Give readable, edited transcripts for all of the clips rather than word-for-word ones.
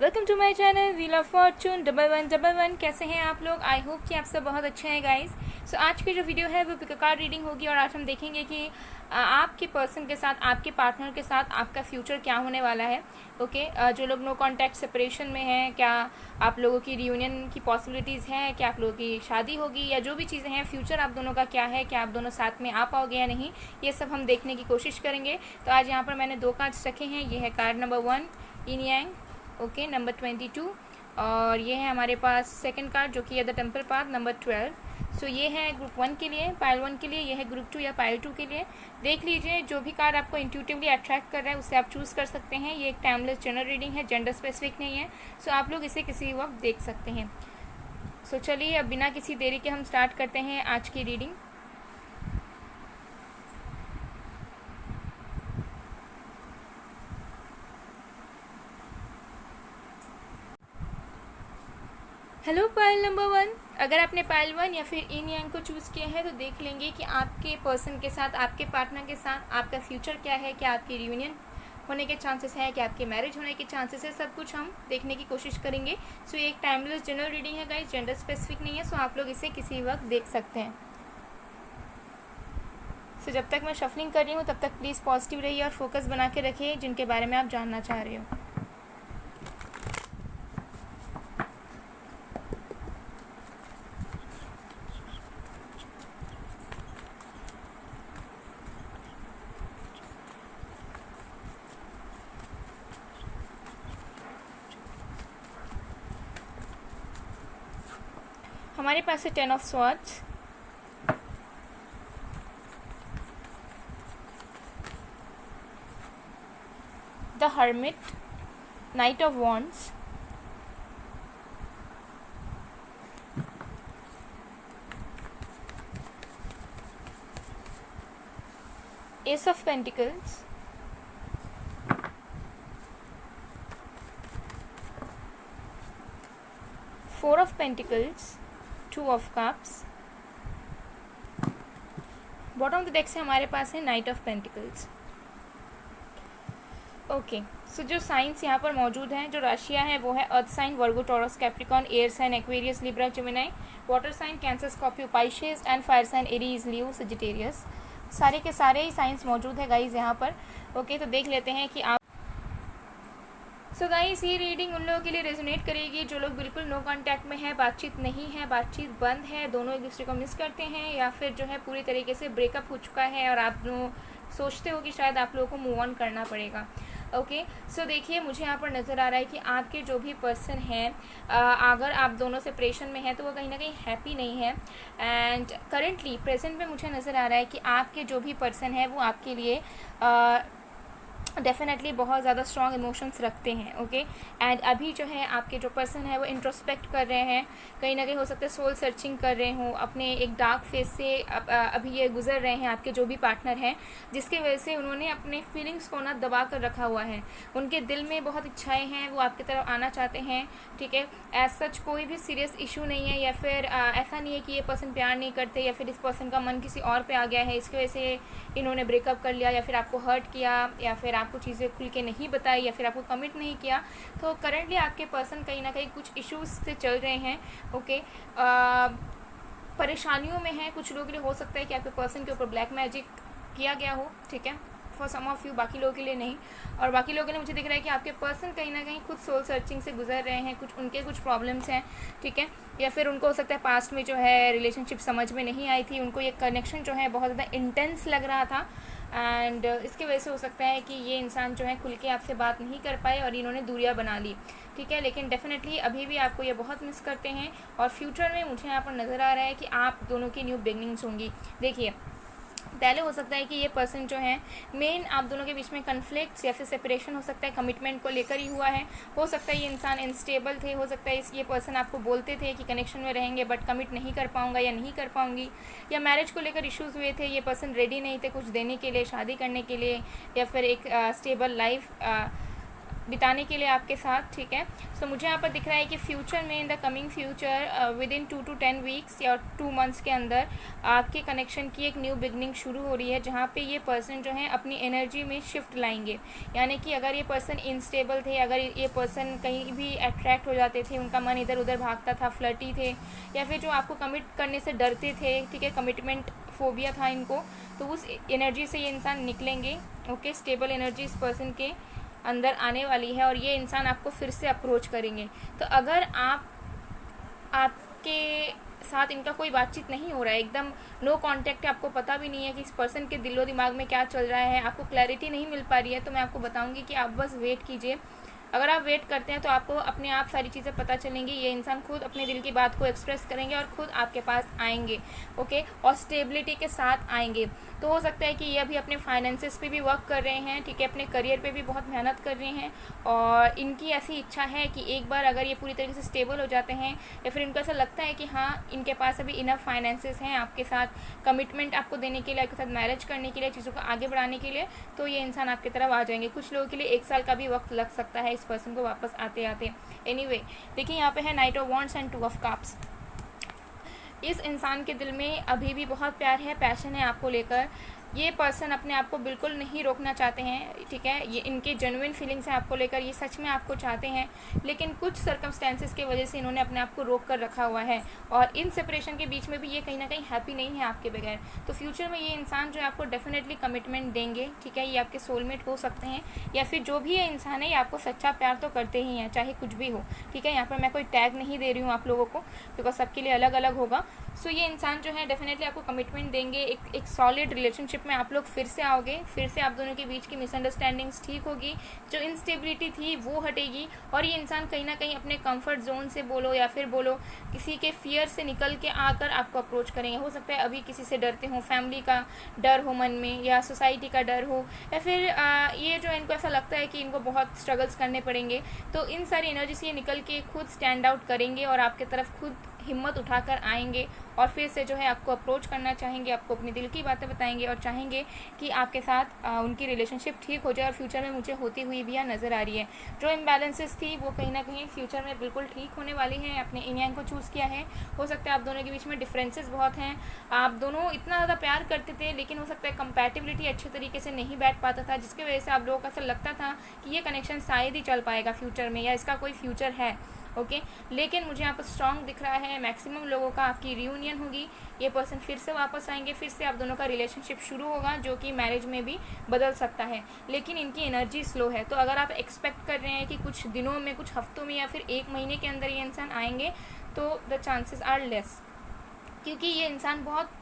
Welcome to my channel wheel of fortune 1111। कैसे हैं आप लोग? आई होप कि आप सब बहुत अच्छे हैं गाइस। सो आज की जो वीडियो है वो पिक कार्ड रीडिंग होगी और आज हम देखेंगे कि आपके पर्सन के साथ, आपके पार्टनर के साथ आपका फ्यूचर क्या होने वाला है। ओके, जो लोग नो कॉन्टैक्ट सेपरेशन में हैं, क्या आप लोगों की रियूनियन की पॉसिबिलिटीज़ हैं, क्या आप लोगों की शादी होगी, या जो भी चीज़ें हैं, फ्यूचर आप दोनों का क्या है, क्या आप दोनों साथ में आ पाओगे या नहीं, ये सब हम देखने की कोशिश करेंगे। तो आज यहाँ पर मैंने 2 कार्ड्स रखे हैं। ये है कार्ड नंबर 1 यिन यांग, ओके, नंबर 22, और ये है हमारे पास सेकंड कार्ड जो कि है द टेम्पल पाथ नंबर 12। सो ये है ग्रुप 1 के लिए, पाइल 1 के लिए, ये है ग्रुप 2 या पाइल 2 के लिए। देख लीजिए, जो भी कार्ड आपको इंट्यूटिवली अट्रैक्ट कर रहा है उसे आप चूज़ कर सकते हैं। ये एक टाइमलेस जनरल रीडिंग है, जेंडर स्पेसिफिक नहीं है। सो आप लोग इसे किसी वक्त देख सकते हैं। सो चलिए अब बिना किसी देरी के हम स्टार्ट करते हैं आज की रीडिंग। Hello pile number 1। अगर आपने पाइल 1 या फिर यिन यांग को चूज़ किया है तो देख लेंगे कि आपके पर्सन के साथ, आपके पार्टनर के साथ आपका फ्यूचर क्या है, क्या आपकी रियूनियन होने के चांसेस हैं, क्या आपके मैरिज होने के चांसेस है, सब कुछ हम देखने की कोशिश करेंगे। सो ये एक टाइमलेस जनरल रीडिंग है गाइस, जेंडर स्पेसिफिक नहीं है। सो आप लोग इसे किसी वक्त देख सकते हैं। सो जब तक मैं शफलिंग कर रही हूँ तब तक प्लीज़ पॉजिटिव रहिए और फोकस बना के रखिए जिनके बारे में आप जानना चाह रहे हो। हमारे पास है 10 of swords, the hermit, night of wands, S of pentacles, 4 of pentacles, 2 of cups. Bottom of the deck से हमारे पास है नाइट ऑफ पेंटिकल्स। ओके, सो जो साइंस यहाँ पर मौजूद हैं, जो राशियाँ हैं, वो है earth sign, Virgo, Taurus, Capricorn, air sign, Aquarius, Libra, Gemini, water sign, Cancer, Scorpio, Pisces, and fire sign Aries, Leo, Sagittarius. सारे के सारे ही साइंस मौजूद है गाइज यहाँ पर। ओके, तो देख लेते हैं कि आप सो गाइस, ये रीडिंग उन लोगों के लिए रेजोनेट करेगी जो लोग बिल्कुल नो कांटेक्ट में है, बातचीत नहीं है, बातचीत बंद है, दोनों एक दूसरे को मिस करते हैं, या फिर जो है पूरी तरीके से ब्रेकअप हो चुका है और आप लोग सोचते हो कि शायद आप लोगों को मूव ऑन करना पड़ेगा। ओके, सो देखिए, मुझे यहाँ पर नज़र आ रहा है कि आपके जो भी पर्सन हैं, अगर आप दोनों सेपरेशन में हैं तो वो कहीं ना कहीं हैप्पी नहीं है। एंड करेंटली प्रेजेंट में मुझे नज़र आ रहा है कि आपके जो भी पर्सन है वो आपके लिए डेफिनेटली बहुत ज़्यादा स्ट्रॉन्ग इमोशंस रखते हैं। ओके, एंड अभी जो है आपके जो पर्सन है वो इंट्रोस्पेक्ट कर रहे हैं, कहीं ना कहीं हो सकता है सोल सर्चिंग कर रहे हों, अपने एक डार्क फेज से अभी ये गुजर रहे हैं आपके जो भी पार्टनर हैं, जिसके वजह से उन्होंने अपने फीलिंग्स को ना दबा कर रखा हुआ है। उनके दिल में बहुत इच्छाएं हैं, वो आपकी तरफ आना चाहते हैं, ठीक है। एज सच कोई भी सीरियस इशू नहीं है, या फिर ऐसा नहीं है कि ये पर्सन प्यार नहीं करते, या फिर इस पर्सन का मन किसी और पे आ गया है, इसकी वजह से इन्होंने ब्रेकअप कर लिया, या फिर आपको हर्ट किया, या फिर आपको चीज़ें खुल के नहीं बताई, या फिर आपको कमिट नहीं किया। तो करंटली आपके पर्सन कहीं ना कहीं कुछ इश्यूज से चल रहे हैं। ओके, परेशानियों में है। कुछ लोगों के लिए हो सकता है कि आपके पर्सन के ऊपर ब्लैक मैजिक किया गया हो, ठीक है, फॉर सम ऑफ यू, बाकी लोगों के लिए नहीं। और बाकी लोगों के लिए मुझे दिख रहा है कि आपके पर्सन कहीं ना कहीं खुद सोल सर्चिंग से गुजर रहे हैं, कुछ उनके कुछ प्रॉब्लम्स हैं, ठीक है, या फिर उनको हो सकता है पास्ट में जो है रिलेशनशिप समझ में नहीं आई थी, उनको ये कनेक्शन जो है बहुत ज़्यादा इंटेंस लग रहा था, एंड इसकी वजह से हो सकता है कि ये इंसान जो है खुल के आपसे बात नहीं कर पाए और इन्होंने दूरियां बना ली, ठीक है। लेकिन डेफिनेटली अभी भी आपको ये बहुत मिस करते हैं, और फ्यूचर में मुझे यहाँ पर नज़र आ रहा है कि आप दोनों की न्यू बिगनिंग्स होंगी। देखिए, पहले हो सकता है कि ये पर्सन जो है, मेन आप दोनों के बीच में कन्फ्लिक्ट्स या फिर सेपरेशन हो सकता है कमिटमेंट को लेकर ही हुआ है। हो सकता है ये इंसान इनस्टेबल थे, हो सकता है ये पर्सन आपको बोलते थे कि कनेक्शन में रहेंगे बट कमिट नहीं कर पाऊंगा या नहीं कर पाऊंगी, या मैरिज को लेकर इश्यूज़ हुए थे, ये पर्सन रेडी नहीं थे कुछ देने के लिए, शादी करने के लिए, या फिर एक स्टेबल लाइफ बिताने के लिए आपके साथ, ठीक है। सो मुझे यहाँ पर दिख रहा है कि फ्यूचर में, in the coming future, with in 2 to 10 weeks या 2 मंथ्स के अंदर आपके कनेक्शन की एक न्यू बिगनिंग शुरू हो रही है, जहाँ पे ये पर्सन जो है अपनी एनर्जी में शिफ्ट लाएंगे। यानी कि अगर ये पर्सन इनस्टेबल थे, अगर ये पर्सन कहीं भी अट्रैक्ट हो जाते थे, उनका मन इधर उधर भागता था, फ्लर्टी थे, या फिर जो आपको कमिट करने से डरते थे, ठीक है, कमिटमेंट फोबिया था इनको, तो उस एनर्जी से ये इंसान निकलेंगे। ओके, स्टेबल एनर्जी इस पर्सन के अंदर आने वाली है और ये इंसान आपको फिर से अप्रोच करेंगे। तो अगर आपके साथ इनका कोई बातचीत नहीं हो रहा है, एकदम नो कांटेक्ट है, आपको पता भी नहीं है कि इस पर्सन के दिलो दिमाग में क्या चल रहा है, आपको क्लैरिटी नहीं मिल पा रही है, तो मैं आपको बताऊंगी कि आप बस वेट कीजिए। अगर आप वेट करते हैं तो आपको अपने आप सारी चीज़ें पता चलेंगी। ये इंसान खुद अपने दिल की बात को एक्सप्रेस करेंगे और खुद आपके पास आएंगे, ओके, और स्टेबिलिटी के साथ आएंगे। तो हो सकता है कि ये अभी अपने फाइनेंसेस पे भी वर्क कर रहे हैं, ठीक है, अपने करियर पे भी बहुत मेहनत कर रहे हैं, और इनकी ऐसी इच्छा है कि एक बार अगर ये पूरी तरीके से स्टेबल हो जाते हैं, या फिर इनको ऐसा लगता है कि हाँ इनके पास अभी इनफ फाइनेंसेस हैं आपके साथ कमिटमेंट आपको देने के लिए, आपके साथ मैरिज करने के लिए, चीज़ों को आगे बढ़ाने के लिए, तो ये इंसान आपकी तरफ आ जाएंगे। कुछ लोगों के लिए 1 साल का भी वक्त लग सकता है इस पर्सन को वापस आते आते। एनीवे, देखिए यहाँ पे है night of wands and 2 of cups. इस इंसान के दिल में अभी भी बहुत प्यार है, पैशन है आपको लेकर। ये पर्सन अपने आप को बिल्कुल नहीं रोकना चाहते हैं, ठीक है, ये इनके जेन्युइन फीलिंग्स हैं आपको लेकर, ये सच में आपको चाहते हैं, लेकिन कुछ सर्कमस्टेंसेस की वजह से इन्होंने अपने आप को रोक कर रखा हुआ है, और इन सेपरेशन के बीच में भी ये कहीं ना कहीं हैप्पी नहीं है आपके बगैर। तो फ्यूचर में ये इंसान जो है आपको डेफिनेटली कमिटमेंट देंगे, ठीक है, ये आपके सोलमेट हो सकते हैं, या फिर जो भी ये इंसान है ये आपको सच्चा प्यार तो करते ही हैं, चाहे कुछ भी हो, ठीक है। यहाँ पर मैं कोई टैग नहीं दे रही हूँ आप लोगों को, बिकॉज सबके लिए अलग अलग होगा। सो ये इंसान जो है डेफिनेटली आपको कमिटमेंट देंगे, एक सॉलिड रिलेशनशिप में आप लोग फिर से आओगे, फिर से आप दोनों के बीच की मिसअंडरस्टैंडिंग्स ठीक होगी, जो इंस्टेबिलिटी थी वो हटेगी, और ये इंसान कहीं ना कहीं अपने कंफर्ट जोन से बोलो या फिर बोलो किसी के फियर से निकल के आकर आपको अप्रोच करेंगे। हो सकता है अभी किसी से डरते हो, फैमिली का डर हो मन में, या सोसाइटी का डर हो, या फिर ये जो इनको ऐसा लगता है कि इनको बहुत स्ट्रगल्स करने पड़ेंगे, तो इन सारी एनर्जी से ये निकल के खुद स्टैंड आउट करेंगे और आपके तरफ खुद हिम्मत उठाकर आएंगे, और फिर से जो है आपको अप्रोच करना चाहेंगे, आपको अपनी दिल की बातें बताएंगे, और चाहेंगे कि आपके साथ उनकी रिलेशनशिप ठीक हो जाए, और फ्यूचर में मुझे होती हुई भी यहाँ नज़र आ रही है। जो इम्बैलेंसेस थी वो कहीं ना कहीं फ्यूचर में बिल्कुल ठीक होने वाली हैं। आपने इन्हीं को चूज़ किया है, हो सकता है आप दोनों के बीच में डिफरेंसेस बहुत हैं, आप दोनों इतना ज़्यादा प्यार करते थे, लेकिन हो सकता है कंपैटिबिलिटी अच्छे तरीके से नहीं बैठ पाता था, जिसकी वजह से आप लोगों को ऐसा लगता था कि ये कनेक्शन शायद ही चल पाएगा फ्यूचर में, या इसका कोई फ्यूचर है, ओके। लेकिन मुझे यहाँ पर स्ट्रॉन्ग दिख रहा है, मैक्सिमम लोगों का आपकी रियूनियन होगी, ये पर्सन फिर से वापस आएंगे, फिर से आप दोनों का रिलेशनशिप शुरू होगा, जो कि मैरिज में भी बदल सकता है, लेकिन इनकी एनर्जी स्लो है। तो अगर आप एक्सपेक्ट कर रहे हैं कि कुछ दिनों में, कुछ हफ्तों में, या फिर 1 महीने के अंदर ये इंसान आएंगे, तो द चांसेस आर लेस, क्योंकि ये इंसान बहुत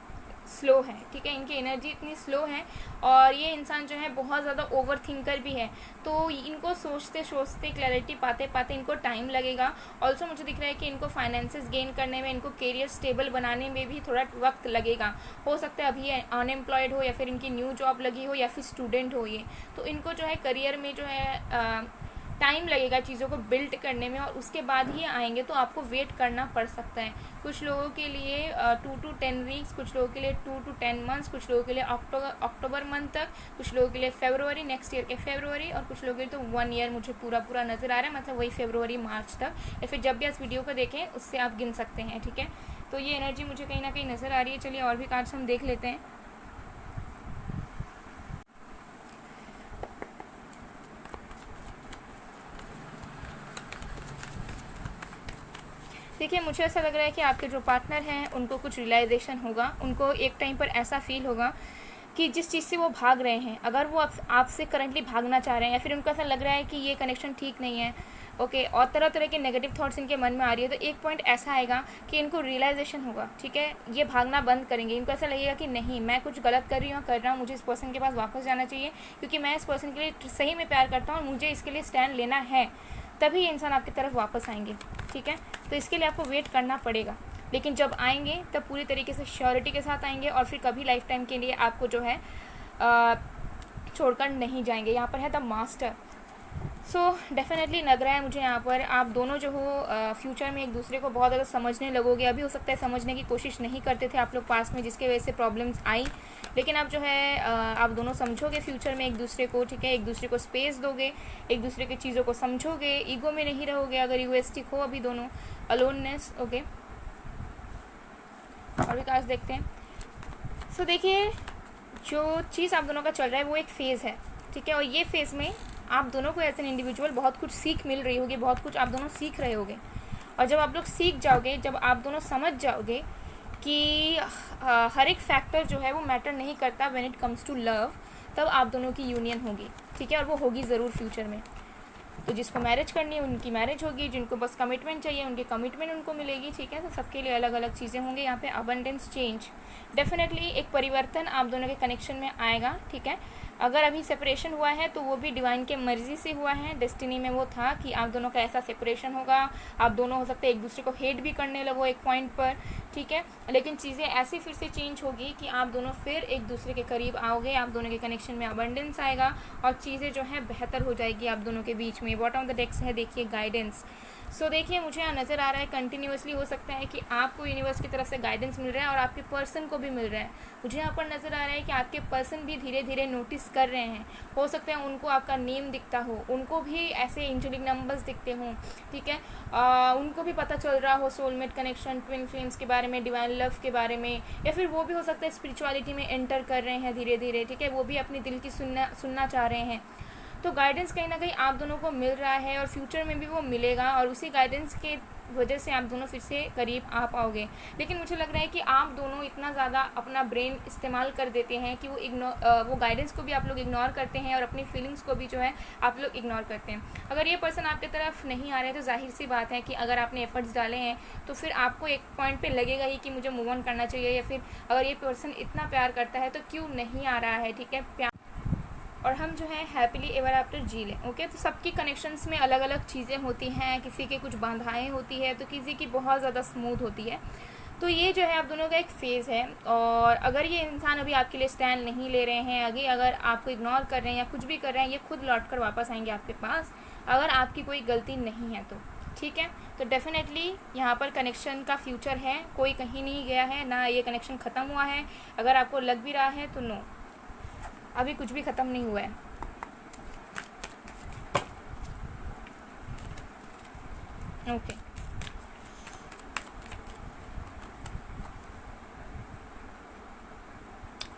स्लो है, ठीक है, इनकी एनर्जी इतनी स्लो है, और ये इंसान जो है बहुत ज़्यादा ओवर थिंकर भी है, तो इनको सोचते सोचते क्लैरिटी पाते पाते इनको टाइम लगेगा। ऑल्सो मुझे दिख रहा है कि इनको फाइनेंसेस गेन करने में, इनको करियर स्टेबल बनाने में भी थोड़ा वक्त लगेगा। हो सकता है अभी अनएम्प्लॉयड हो, या फिर इनकी न्यू जॉब लगी हो, या फिर स्टूडेंट हो ये, तो इनको जो है करियर में जो है टाइम लगेगा चीज़ों को बिल्ड करने में, और उसके बाद ही आएंगे, तो आपको वेट करना पड़ सकता है। कुछ लोगों के लिए 2 to 10 वीक्स, कुछ लोगों के लिए 2 to 10 मंथ्स, कुछ लोगों के लिए अक्टूबर मंथ तक, कुछ लोगों के लिए फरवरी, नेक्स्ट ईयर के फरवरी, और कुछ लोगों के लिए तो 1 ईयर मुझे पूरा नज़र आ रहा है, मतलब वही फरवरी मार्च तक, या फिर जब भी इस वीडियो को देखें उससे आप गिन सकते हैं, ठीक है। तो ये एनर्जी मुझे कहीं ना कहीं नज़र आ रही है। चलिए और भी कार्ड्स हम देख लेते हैं। देखिए, मुझे ऐसा लग रहा है कि आपके जो पार्टनर हैं उनको कुछ रियलाइजेशन होगा, उनको एक टाइम पर ऐसा फील होगा कि जिस चीज़ से वो भाग रहे हैं, अगर वो आपसे करंटली भागना चाह रहे हैं, या फिर उनको ऐसा लग रहा है कि ये कनेक्शन ठीक नहीं है, ओके, और तरह तरह के नेगेटिव थॉट्स इनके मन में आ रही है, तो एक पॉइंट ऐसा आएगा कि इनको रियलाइजेशन होगा, ठीक है, ये भागना बंद करेंगे। इनको ऐसा लगेगा कि नहीं, मैं कुछ गलत कर रही हूँ, मुझे इस पर्सन के पास वापस जाना चाहिए, क्योंकि मैं इस पर्सन के लिए सही में प्यार करता हूँ और मुझे इसके लिए स्टैंड लेना है, तभी ये इंसान आपकी तरफ वापस आएंगे, ठीक है। तो इसके लिए आपको वेट करना पड़ेगा, लेकिन जब आएंगे तब पूरी तरीके से श्योरिटी के साथ आएंगे, और फिर कभी लाइफ टाइम के लिए आपको जो है छोड़कर नहीं जाएंगे। यहाँ पर है द मास्टर। सो डेफिनेटली लग रहा है मुझे यहाँ पर आप दोनों जो हो फ्यूचर में एक दूसरे को बहुत ज़्यादा समझने लगोगे। अभी हो सकता है समझने की कोशिश नहीं करते थे आप लोग पास्ट में, जिसके वजह से प्रॉब्लम्स आई, लेकिन अब जो है आप दोनों समझोगे फ्यूचर में एक दूसरे को, ठीक है। एक दूसरे को स्पेस दोगे, एक दूसरे की चीज़ों को समझोगे, ईगो में नहीं रहोगे अगर ईगोइस्टिक हो अभी दोनों, अलोननेस, ओके। और विकास देखते हैं। सो देखिए, जो चीज़ आप दोनों का चल रहा है वो एक फ़ेज़ है, ठीक है। और ये फेज़ में आप दोनों को एज एन इंडिविजुअल बहुत कुछ सीख मिल रही होगी, बहुत कुछ आप दोनों सीख रहे होगे। और जब आप लोग सीख जाओगे, जब आप दोनों समझ जाओगे कि हर एक फैक्टर जो है वो मैटर नहीं करता when it comes to love, तब आप दोनों की यूनियन होगी, ठीक है। और वो होगी ज़रूर फ्यूचर में। तो जिसको मैरिज करनी है उनकी मैरिज होगी, जिनको बस कमिटमेंट चाहिए उनकी कमिटमेंट उनको मिलेगी, ठीक है। तो सबके लिए अलग अलग चीज़ें होंगी यहाँ पे। अबंडेंस, चेंज, डेफिनेटली एक परिवर्तन आप दोनों के कनेक्शन में आएगा, ठीक है। अगर अभी सेपरेशन हुआ है तो वो भी डिवाइन के मर्ज़ी से हुआ है, डेस्टिनी में वो था कि आप दोनों का ऐसा सेपरेशन होगा। आप दोनों हो सकते हैं एक दूसरे को हेट भी करने लगो एक पॉइंट पर, ठीक है। लेकिन चीज़ें ऐसे फिर से चेंज होगी कि आप दोनों फिर एक दूसरे के करीब आओगे, आप दोनों के कनेक्शन में अबंडेंस आएगा और चीज़ें जो है बेहतर हो जाएगी आप दोनों के बीच में। बॉटम ऑफ द डेक्स है देखिए गाइडेंस। सो देखिए, मुझे यहाँ नज़र आ रहा है कंटिन्यूसली हो सकता है कि आपको यूनिवर्स की तरफ से गाइडेंस मिल रहा है और आपके पर्सन को भी मिल रहा है। मुझे यहाँ पर नज़र आ रहा है कि आपके पर्सन भी धीरे धीरे नोटिस कर रहे हैं। हो सकता है उनको आपका नेम दिखता हो, उनको भी ऐसे एंजेलिक नंबर्स दिखते हों, ठीक है। उनको भी पता चल रहा हो सोलमेट कनेक्शन, ट्विन फ्लेम्स के बारे में, डिवाइन लव के बारे में, या फिर वो भी हो सकता है स्पिरिचुअलिटी में एंटर कर रहे हैं धीरे धीरे, ठीक है। वो भी अपने दिल की सुनना चाह रहे हैं। तो गाइडेंस कहीं ना कहीं आप दोनों को मिल रहा है और फ्यूचर में भी वो मिलेगा, और उसी गाइडेंस के वजह से आप दोनों फिर से करीब आ पाओगे। लेकिन मुझे लग रहा है कि आप दोनों इतना ज़्यादा अपना ब्रेन इस्तेमाल कर देते हैं कि वो गाइडेंस को भी आप लोग इग्नोर करते हैं और अपनी फीलिंग्स को भी जो है आप लोग इग्नोर करते हैं। अगर ये पर्सन आपकी तरफ नहीं आ रहे तो जाहिर सी बात है कि अगर आपने एफर्ट्स डाले हैं तो फिर आपको एक पॉइंट पे लगेगा ही कि मुझे मूव ऑन करना चाहिए, या फिर अगर ये पर्सन इतना प्यार करता है तो क्यों नहीं आ रहा है, ठीक है, प्यार, और हम जो है हैप्पीली एवर आफ्टर जी लें, ओके। तो सबकी कनेक्शंस में अलग अलग चीज़ें होती हैं, किसी के कुछ बाधाएं होती है तो किसी की बहुत ज़्यादा स्मूथ होती है। तो ये जो है आप दोनों का एक फ़ेज़ है, और अगर ये इंसान अभी आपके लिए स्टैंड नहीं ले रहे हैं, आगे अगर आपको इग्नोर कर रहे हैं या कुछ भी कर रहे हैं, ये खुद लौट कर वापस आएंगे आपके पास, अगर आपकी कोई गलती नहीं है तो, ठीक है। तो डेफिनेटली यहाँ पर कनेक्शन का फ्यूचर है, कोई कहीं नहीं गया है ना, ये कनेक्शन ख़त्म हुआ है। अगर आपको लग भी रहा है तो नो, अभी कुछ भी ख़त्म नहीं हुआ है, ओके।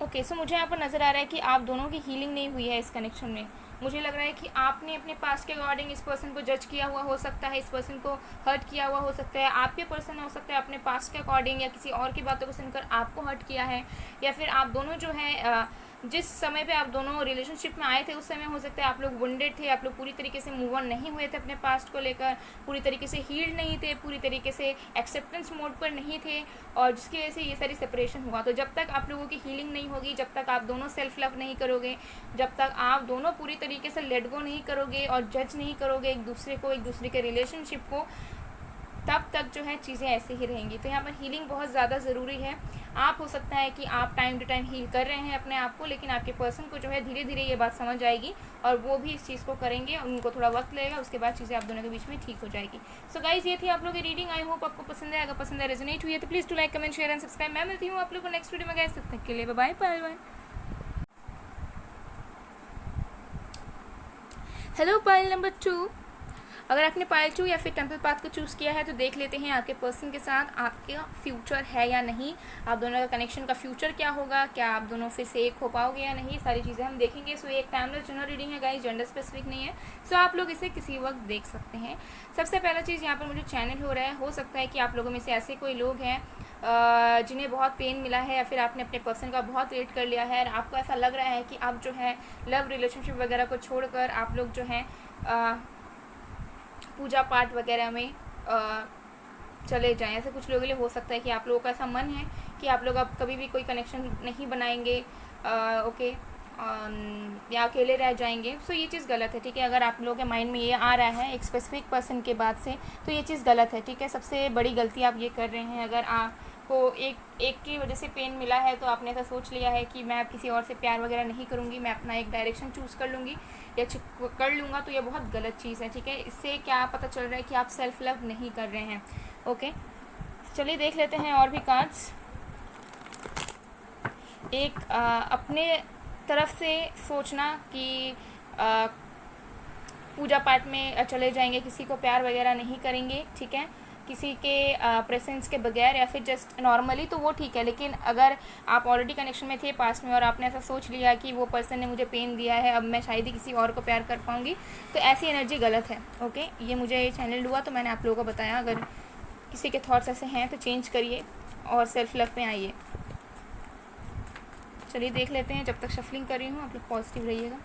ओके, सो मुझे यहाँ पर नज़र आ रहा है कि आप दोनों की हीलिंग नहीं हुई है इस कनेक्शन में। मुझे लग रहा है कि आपने अपने पास्ट के अकॉर्डिंग इस पर्सन को जज किया हुआ हो सकता है, इस पर्सन को हर्ट किया हुआ हो सकता है। आपके पर्सन हो सकता है अपने पास्ट के अकॉर्डिंग या किसी और की बातों को सुनकर आपको हर्ट किया है, या फिर आप दोनों जो है जिस समय पे आप दोनों रिलेशनशिप में आए थे उस समय हो सकता है आप लोग वुंडेड थे, आप लोग पूरी तरीके से मूव ऑन नहीं हुए थे अपने पास्ट को लेकर, पूरी तरीके से हील्ड नहीं थे, पूरी तरीके से एक्सेप्टेंस मोड पर नहीं थे, और जिसकी वजह से ये सारी सेपरेशन हुआ। तो जब तक आप लोगों की हीलिंग नहीं होगी, जब तक आप दोनों सेल्फ लव नहीं करोगे, जब तक आप दोनों पूरी तरीके से लेट गो नहीं करोगे और जज नहीं करोगे एक दूसरे को, एक दूसरे के रिलेशनशिप को, तब तक जो है चीज़ें ऐसे ही रहेंगी। तो यहाँ पर हीलिंग बहुत ज़्यादा ज़रूरी है। आप हो सकता है कि आप टाइम टू टाइम हील कर रहे हैं अपने आप को, लेकिन आपके पर्सन को जो है धीरे धीरे ये बात समझ आएगी और वो भी इस चीज़ को करेंगे, और उनको थोड़ा वक्त लगेगा, उसके बाद चीज़ें आप दोनों के बीच में ठीक हो जाएगी। सो गाइज, ये थी आप लोगों की रीडिंग। आई होप आपको पसंद है। अगर पसंद है, रेजोनेट हुई है तो please to like, comment, share and subscribe. मैं मिलती हूँ आप लोग को नेक्स्ट वीडियो में। गाइस तब तक के लिए bye bye. Hello pile number 2, अगर आपने पाइल 2 या फिर टेम्पल पाथ को चूज़ किया है तो देख लेते हैं आपके पर्सन के साथ आपका फ्यूचर है या नहीं, आप दोनों का कनेक्शन का फ्यूचर क्या होगा, क्या आप दोनों फिर से एक हो पाओगे या नहीं, सारी चीज़ें हम देखेंगे। सो एक टाइमलेस जनरल रीडिंग है गाइस, जेंडर स्पेसिफिक नहीं है। सो आप लोग इसे किसी वक्त देख सकते हैं। सबसे पहला चीज़ यहाँ पर मुझे चैनल हो रहा है, हो सकता है कि आप लोगों में से ऐसे कोई लोग हैं जिन्हें बहुत पेन मिला है, या फिर आपने अपने पर्सन का बहुत वेट कर लिया है और आपको ऐसा लग रहा है कि आप जो है लव रिलेशनशिप वगैरह को छोड़कर आप लोग जो है पूजा पाठ वगैरह में चले जाएं। ऐसे कुछ लोगों के लिए हो सकता है कि आप लोगों का ऐसा मन है कि आप लोग अब कभी भी कोई कनेक्शन नहीं बनाएंगे, ओके, या अकेले रह जाएंगे। सो ये चीज़ गलत है, ठीक है। अगर आप लोगों के माइंड में ये आ रहा है एक स्पेसिफिक पर्सन के बाद से, तो ये चीज़ गलत है, ठीक है। सबसे बड़ी गलती आप ये कर रहे हैं। अगर आप आपको एक की वजह से पेन मिला है तो आपने ऐसा सोच लिया है कि मैं अब किसी और से प्यार वगैरह नहीं करूँगी, मैं अपना एक डायरेक्शन चूज़ कर लूँगी या कर लूँगा, तो ये बहुत गलत चीज़ है। ठीक है, इससे क्या पता चल रहा है कि आप सेल्फ लव नहीं कर रहे हैं। ओके, चलिए देख लेते हैं और भी कार्ड्स। एक अपने तरफ से सोचना कि पूजा पाठ में चले जाएंगे, किसी को प्यार वगैरह नहीं करेंगे। ठीक है, किसी के प्रेजेंस के बगैर या फिर जस्ट नॉर्मली, तो वो ठीक है। लेकिन अगर आप ऑलरेडी कनेक्शन में थे पास्ट में और आपने ऐसा सोच लिया कि वो पर्सन ने मुझे पेन दिया है, अब मैं शायद ही किसी और को प्यार कर पाऊँगी, तो ऐसी एनर्जी गलत है। ओके, ये मुझे चैनल हुआ तो मैंने आप लोगों को बताया। अगर किसी के थॉट्स ऐसे हैं तो चेंज करिए और सेल्फ लव में आइए। चलिए देख लेते हैं, जब तक शफलिंग कर रही हूँ आप लोग पॉजिटिव रहिएगा।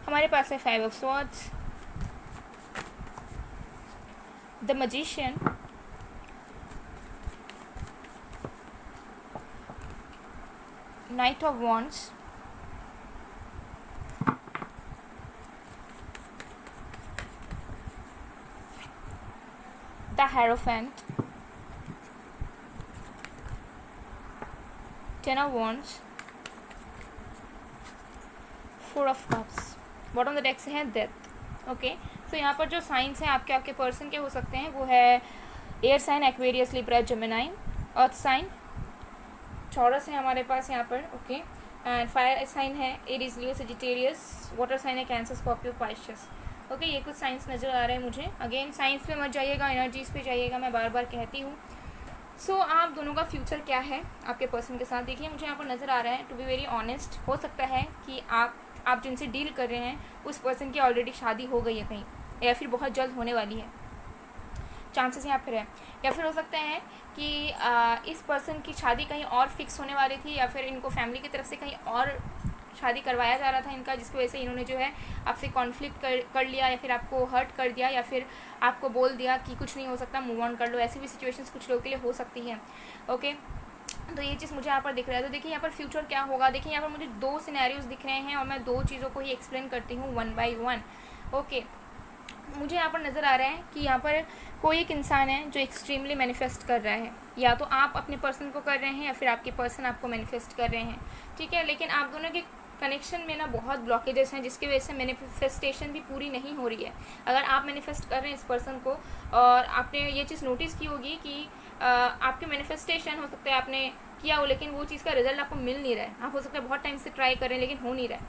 हमारे पास है 5 of swords, the magician, night of wands, the hierophant, 10 of wands, 4 of cups. Bottom of the deck से है डेथ। ओके, सो यहाँ पर जो साइंस हैं आपके पर्सन के हो सकते हैं वो है air sign, Aquarius, Libra, Gemini, earth sign, Taurus है हमारे पास यहाँ पर। ओके, एंड फायर साइन है Aries, Leo, Sagittarius, water sign है कैंसर, स्कॉर्पियो, पाइशियस। ओके, ये कुछ साइंस नज़र आ रहे हैं मुझे। अगेन साइंस पे मत जाइएगा, एनर्जीज पे जाइएगा, मैं बार बार कहती हूँ। सो आप दोनों का फ्यूचर क्या है आपके पर्सन के साथ, देखिए मुझे यहाँ पर नज़र आ रहा है। टू बी वेरी ऑनेस्ट, हो सकता है कि आप जिनसे डील कर रहे हैं उस पर्सन की ऑलरेडी शादी हो गई है कहीं, या फिर बहुत जल्द होने वाली है, चांसेस यहाँ पर है। या फिर हो सकता है कि इस पर्सन की शादी कहीं और फिक्स होने वाली थी, या फिर इनको फैमिली की तरफ से कहीं और शादी करवाया जा रहा था इनका, जिसकी वजह से इन्होंने जो है आपसे कॉन्फ्लिक्ट कर लिया, या फिर आपको हर्ट कर दिया, या फिर आपको बोल दिया कि कुछ नहीं हो सकता, मूव ऑन कर लो। ऐसी भी सिचुएशंस कुछ लोगों के लिए हो सकती हैं। ओके, तो ये चीज़ मुझे यहाँ पर दिख रहा है। तो देखिए यहाँ पर फ्यूचर क्या होगा, देखिए यहाँ पर मुझे 2 सिनेरियोज दिख रहे हैं और मैं 2 चीज़ों को ही एक्सप्लेन करती हूँ 1 बाय 1। ओके, मुझे यहाँ पर नज़र आ रहा है कि यहाँ पर कोई एक इंसान है जो एक्सट्रीमली मैनिफेस्ट कर रहा है, या तो आप अपने पर्सन को कर रहे हैं या फिर आपके पर्सन आपको मैनिफेस्ट कर रहे हैं। ठीक है, लेकिन आप दोनों के कनेक्शन में ना बहुत ब्लॉकेजेस हैं, जिसकी वजह से मैनिफेस्टेशन भी पूरी नहीं हो रही है। अगर आप मैनिफेस्ट कर रहे हैं इस पर्सन को और आपने ये चीज़ नोटिस की होगी कि आपके मैनिफेस्टेशन हो सकता है आपने किया हो, लेकिन वो चीज़ का रिजल्ट आपको मिल नहीं रहा है। आप हो सकता है बहुत टाइम से ट्राई करें लेकिन हो नहीं रहा है,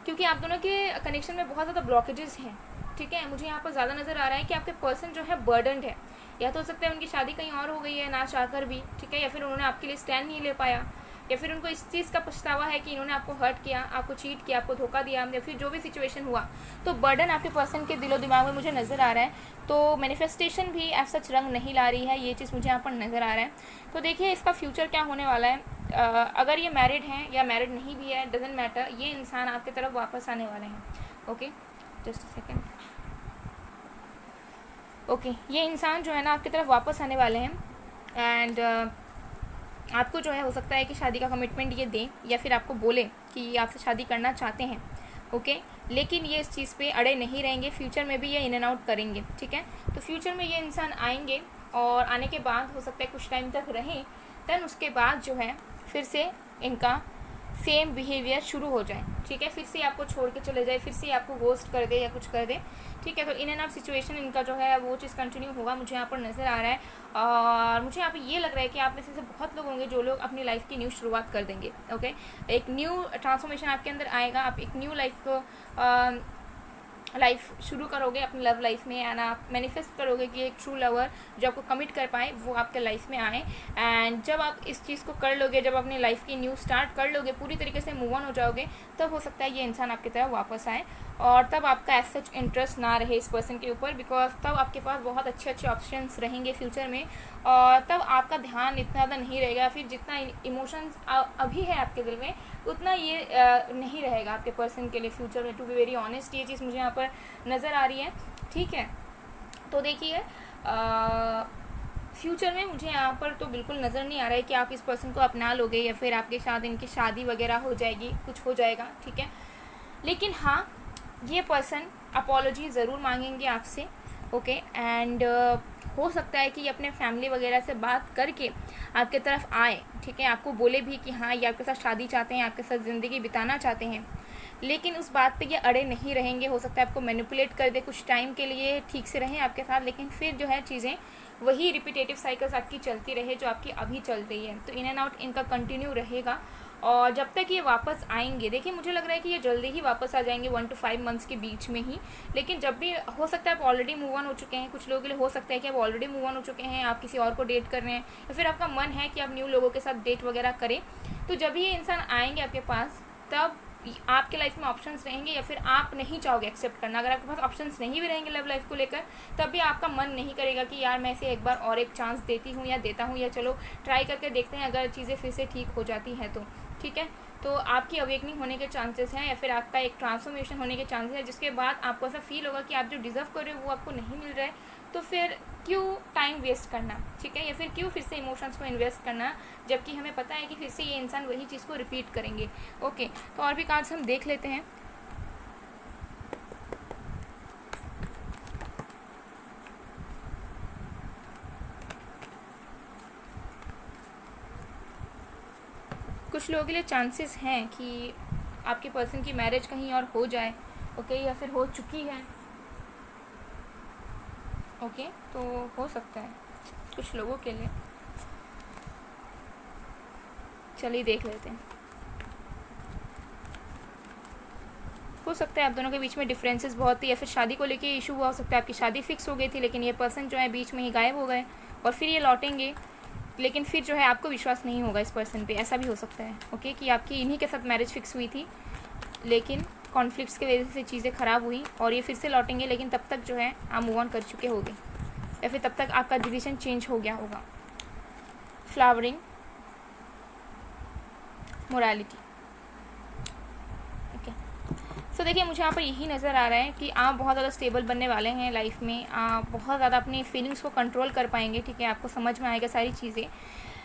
क्योंकि आप दोनों के कनेक्शन में बहुत ज़्यादा ब्लॉकेजेस हैं। ठीक है, मुझे यहाँ पर ज़्यादा नज़र आ रहा है कि आपके पर्सन जो है बर्डनड है, या तो हो सकता है उनकी शादी कहीं और हो गई है ना चाहकर भी। ठीक है, या फिर उन्होंने आपके लिए स्टैंड नहीं ले पाया, या फिर उनको इस चीज़ का पछतावा है कि इन्होंने आपको हर्ट किया, आपको चीट किया, आपको धोखा दिया, या फिर जो भी सिचुएशन हुआ, तो बर्डन आपके पर्सन के दिलो दिमाग में मुझे नज़र आ रहा है। तो मैनिफेस्टेशन भी एज सच रंग नहीं ला रही है, ये चीज़ मुझे यहाँ पर नज़र आ रहा है। तो देखिए इसका फ्यूचर क्या होने वाला है। अगर ये मैरिड हैं या मैरिड नहीं भी है, डजेंट मैटर, ये इंसान आपकी तरफ वापस आने वाले हैं। Okay, just a second. Okay, ये इंसान जो है ना आपकी तरफ वापस आने वाले हैं, एंड आपको जो है हो सकता है कि शादी का कमिटमेंट ये दें, या फिर आपको बोले कि आपसे शादी करना चाहते हैं। ओके, लेकिन ये इस चीज़ पे अड़े नहीं रहेंगे, फ्यूचर में भी ये इन एंड आउट करेंगे। ठीक है, तो फ्यूचर में ये इंसान आएंगे और आने के बाद हो सकता है कुछ टाइम तक रहें, देन उसके बाद जो है फिर से इनका सेम बिहेवियर शुरू हो जाए। ठीक है, फिर से आपको छोड़ के चले जाए, फिर से आपको गोस्ट कर दे या कुछ कर दे। ठीक है, तो इन एंड आउट सिचुएशन इनका जो है वो चीज़ कंटिन्यू होगा, मुझे यहाँ पर नज़र आ रहा है। और मुझे यहाँ पर ये लग रहा है कि आप में से बहुत लोग होंगे जो लोग अपनी लाइफ की न्यू शुरुआत कर देंगे। ओके, एक न्यू ट्रांसफॉर्मेशन आपके अंदर आएगा, आप एक न्यू लाइफ शुरू करोगे अपनी लव लाइफ में, एंड आप मैनिफेस्ट करोगे कि एक ट्रू लवर जो आपको कमिट कर पाए वो आपके लाइफ में आए। एंड जब आप इस चीज़ को कर लोगे, जब अपनी लाइफ की न्यू स्टार्ट कर लोगे, पूरी तरीके से मूव ऑन हो जाओगे, तब हो सकता है ये इंसान आपकी तरफ वापस आए, और तब आपका एज सच इंटरेस्ट ना रहे इस पर्सन के ऊपर, बिकॉज तब आपके पास बहुत अच्छे अच्छे ऑप्शंस रहेंगे फ्यूचर में, और तब आपका ध्यान इतना ज़्यादा नहीं रहेगा, फिर जितना इमोशंस अभी है आपके दिल में उतना ये नहीं रहेगा आपके पर्सन के लिए फ्यूचर में। टू बी वेरी ऑनेस्ट, ये चीज़ मुझे यहाँ पर नज़र आ रही है। ठीक है, तो देखिए फ्यूचर में मुझे यहाँ पर तो बिल्कुल नज़र नहीं आ रहा है कि आप इस पर्सन को अपना लोगे या फिर आपके साथ इनकी शादी वगैरह हो जाएगी, कुछ हो जाएगा, ठीक है। लेकिन हाँ, ये पर्सन अपॉलोजी ज़रूर मांगेंगे आपसे, ओके। एंड हो सकता है कि ये अपने फैमिली वगैरह से बात करके आपके तरफ आए, ठीक है। आपको बोले भी कि हाँ, ये आपके साथ शादी चाहते हैं, आपके साथ ज़िंदगी बिताना चाहते हैं, लेकिन उस बात पे ये अड़े नहीं रहेंगे। हो सकता है आपको मैनिपुलेट कर दे, कुछ टाइम के लिए ठीक से रहें आपके साथ, लेकिन फिर जो है चीज़ें वही रिपीटेटिव साइकिल्स आपकी चलती रहे जो आपकी अभी चल रही है। तो इन एंड आउट इनका कंटिन्यू रहेगा, और जब तक ये वापस आएंगे, देखिए मुझे लग रहा है कि ये जल्दी ही वापस आ जाएंगे 1 to 5 मंथ्स के बीच में ही। लेकिन जब भी हो सकता है आप ऑलरेडी मूव ऑन हो चुके हैं, कुछ लोगों के लिए हो सकता है कि आप ऑलरेडी मूव ऑन हो चुके हैं, आप किसी और को डेट कर रहे हैं, या फिर आपका मन है कि आप न्यू लोगों के साथ डेट वगैरह करें। तो जब भी ये इंसान आएंगे आपके पास, तब आपके लाइफ में ऑप्शंस रहेंगे, या फिर आप नहीं चाहोगे एक्सेप्ट करना। अगर आपके पास ऑप्शंस नहीं भी रहेंगे लव लाइफ को लेकर, तब भी आपका मन नहीं करेगा कि यार मैं इसे एक बार और एक चांस देती हूँ या देता हूँ, या चलो ट्राई करके देखते हैं अगर चीज़ें फिर से ठीक हो जाती हैं तो, ठीक है। तो आपकी अवेकनिंग होने के चांसेस हैं, या फिर आपका एक ट्रांसफॉर्मेशन होने के चांसेस हैं, जिसके बाद आपको ऐसा फील होगा कि आप जो डिज़र्व कर रहे हो वो आपको नहीं मिल रहा है, तो फिर क्यों टाइम वेस्ट करना, ठीक है, या फिर क्यों फिर से इमोशंस को इन्वेस्ट करना, जबकि हमें पता है कि फिर से ये इंसान वही चीज़ को रिपीट करेंगे, ओके। तो और भी कार्ड्स हम देख लेते हैं। कुछ लोगों के लिए चांसेस हैं कि आपके पर्सन की मैरिज कहीं और हो जाए, ओके, या फिर हो चुकी है, ओके। तो हो सकता है कुछ लोगों के लिए। चलिए देख लेते हैं। हो सकता है आप दोनों के बीच में डिफरेंसेस बहुत थी, या फिर शादी को लेके इशू हुआ। हो सकता है आपकी शादी फिक्स हो गई थी, लेकिन ये पर्सन जो है बीच में ही गायब हो गए, और फिर ये लौटेंगे, लेकिन फिर जो है आपको विश्वास नहीं होगा इस पर्सन पे। ऐसा भी हो सकता है, ओके, कि आपकी इन्हीं के साथ मैरिज फिक्स हुई थी, लेकिन कॉन्फ्लिक्ट्स की वजह से चीज़ें ख़राब हुई, और ये फिर से लौटेंगे, लेकिन तब तक जो है आप मूव ऑन कर चुके होंगे, या फिर तब तक आपका डिसीजन चेंज हो गया होगा। Flowering, morality, okay. सो देखिए मुझे यहाँ पर यही नज़र आ रहा है कि आप बहुत ज़्यादा स्टेबल बनने वाले हैं लाइफ में। आप बहुत ज़्यादा अपनी फीलिंग्स को कंट्रोल कर पाएंगे, ठीक है। आपको समझ में आएगा सारी चीज़ें,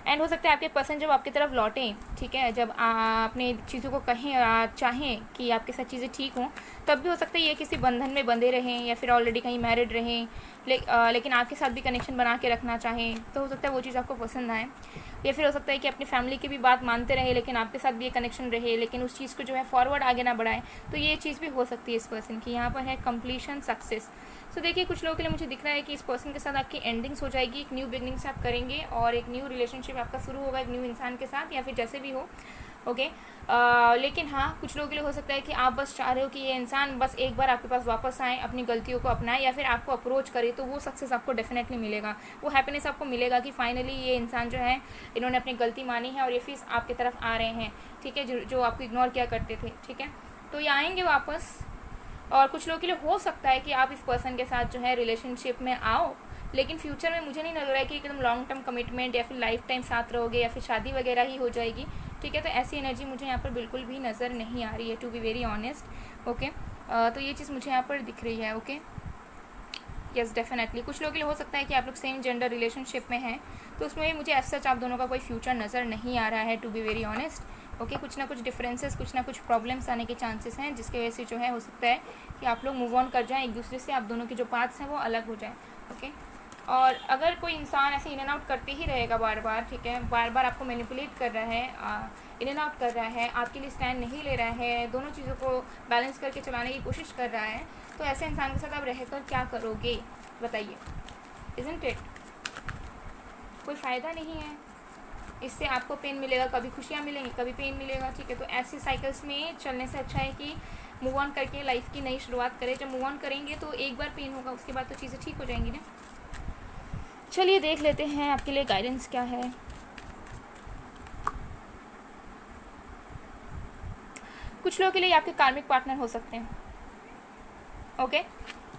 एंड हो सकता है आपके पर्सन जब आपकी तरफ लौटें, ठीक है, जब अपने चीज़ों को कहें, चाहें कि आपके साथ चीज़ें ठीक हों, तब भी हो सकता है ये किसी बंधन में बंधे रहें, या फिर ऑलरेडी कहीं मैरिड रहें, लेकिन आपके साथ भी कनेक्शन बना के रखना चाहें। तो हो सकता है वो चीज़ आपको पसंद आए, या फिर हो सकता है कि अपनी फैमिली की भी बात मानते रहे, लेकिन आपके साथ भी ये कनेक्शन रहे, लेकिन उस चीज़ को जो है फॉरवर्ड आगे ना बढ़ाएं। तो ये चीज़ भी हो सकती है इस पर्सन की। यहाँ पर है कंप्लीशन, सक्सेस। सो देखिए कुछ लोगों के लिए मुझे दिख रहा है कि इस पर्सन के साथ आपकी एंडिंग्स हो जाएगी, एक न्यू बिगनिंग्स आप करेंगे, और एक न्यू रिलेशनशिप आपका शुरू होगा एक न्यू इंसान के साथ, या फिर जैसे भी हो, ओके। लेकिन हाँ, कुछ लोगों के लिए हो सकता है कि आप बस चाह रहे हो कि ये इंसान बस एक बार आपके पास वापस आए, अपनी गलतियों को अपनाए, या फिर आपको अप्रोच करे, तो वो सक्सेस आपको डेफिनेटली मिलेगा, वो हैप्पीनेस आपको मिलेगा कि फाइनली ये इंसान जो है, इन्होंने अपनी गलती मानी है और ये फिर आपकी तरफ आ रहे हैं, ठीक है, जो आपको इग्नोर किया करते थे, ठीक है। तो ये आएंगे वापस। और कुछ लोगों के लिए हो सकता है कि आप इस पर्सन के साथ जो है रिलेशनशिप में आओ, लेकिन फ्यूचर में मुझे नहीं लग रहा है कि एकदम लॉन्ग टर्म कमिटमेंट या फिर लाइफ टाइम साथ रहोगे, या फिर शादी वगैरह ही हो जाएगी, ठीक है। तो ऐसी एनर्जी मुझे यहाँ पर बिल्कुल भी नज़र नहीं आ रही है, to be very honest, okay. तो ये चीज़ मुझे यहाँ पर दिख रही है, ओके। यस डेफिनेटली कुछ लोगों के लिए हो सकता है कि आप लोग सेम जेंडर रिलेशनशिप में हैं, तो उसमें भी मुझे एज सच आप दोनों का कोई फ्यूचर नज़र नहीं आ रहा है, to be very honest, okay. कुछ ना कुछ डिफरेंसेस, कुछ ना कुछ प्रॉब्लम्स आने के चांसेस हैं, जिसकी वजह से जो है हो सकता है कि आप लोग मूव ऑन कर जाएं एक दूसरे से, आप दोनों के जो पाथ्स हैं वो अलग हो जाएं, ओके। और अगर कोई इंसान ऐसे इन एंड आउट करते ही रहेगा बार बार, ठीक है, बार बार आपको मैनिपुलेट कर रहा है, इन एंड आउट कर रहा है, आपके लिए स्टैंड नहीं ले रहा है, दोनों चीज़ों को बैलेंस करके चलाने की कोशिश कर रहा है, तो ऐसे इंसान के साथ आप रहकर क्या करोगे बताइए? Isn't it? कोई फ़ायदा नहीं है, इससे आपको पेन मिलेगा, कभी खुशियाँ मिलेंगी, कभी पेन मिलेगा, ठीक है। तो ऐसे साइकिल्स में चलने से अच्छा है कि मूव ऑन करके लाइफ की नई शुरुआत करें। जब मूव ऑन करेंगे तो एक बार पेन होगा, उसके बाद तो चीज़ें ठीक हो जाएंगी ना। चलिए देख लेते हैं आपके लिए गाइडेंस क्या है। कुछ लोगों के लिए आपके कार्मिक पार्टनर हो सकते हैं, ओके।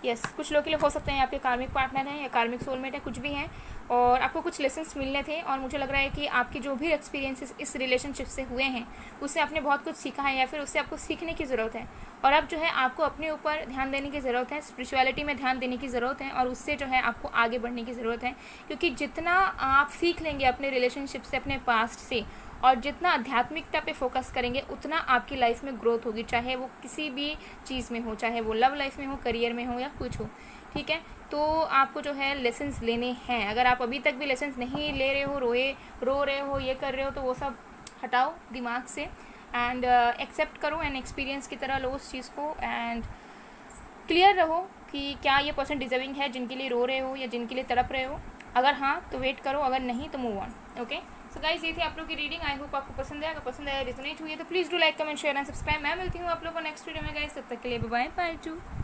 यस, कुछ लोगों के लिए हो सकते हैं आपके कार्मिक पार्टनर हैं या कार्मिक सोलमेट है, कुछ भी हैं, और आपको कुछ लेसन्स मिलने थे, और मुझे लग रहा है कि आपके जो भी एक्सपीरियंसेस इस रिलेशनशिप से हुए हैं उससे आपने बहुत कुछ सीखा है, या फिर उससे आपको सीखने की ज़रूरत है, और अब जो है आपको अपने ऊपर ध्यान देने की ज़रूरत है, स्पिरिचुअलिटी में ध्यान देने की ज़रूरत है, और उससे जो है आपको आगे बढ़ने की ज़रूरत है। क्योंकि जितना आप सीख लेंगे अपने रिलेशनशिप से, अपने पास्ट से, और जितना आध्यात्मिकता पे फोकस करेंगे, उतना आपकी लाइफ में ग्रोथ होगी, चाहे वो किसी भी चीज़ में हो, चाहे वो लव लाइफ में हो, करियर में हो, या कुछ हो। ठीक है, तो आपको जो है लेसन्स लेने हैं। अगर आप अभी तक भी लेसन्स नहीं ले रहे हो, रो रहे हो, ये कर रहे हो, तो वो सब हटाओ दिमाग से, एंड एक्सेप्ट करो, एंड एक्सपीरियंस की तरह लो उस चीज़ को, एंड क्लियर रहो कि क्या ये पर्सन डिजर्विंग है जिनके लिए रो रहे हो या जिनके लिए तड़प रहे हो। अगर हाँ तो वेट करो, अगर नहीं तो move on. Okay, so guys, ये थी आप लोग की रीडिंग। आई होप आपको पसंद है। अगर पसंद आया, रेजोनेट हुई है, तो please do like, comment, share and subscribe. मैं मिलती हूँ आप लोगों को नेक्स्ट वीडियो में गाइस। तब तक के लिए बाय बाय, पार्ट 2।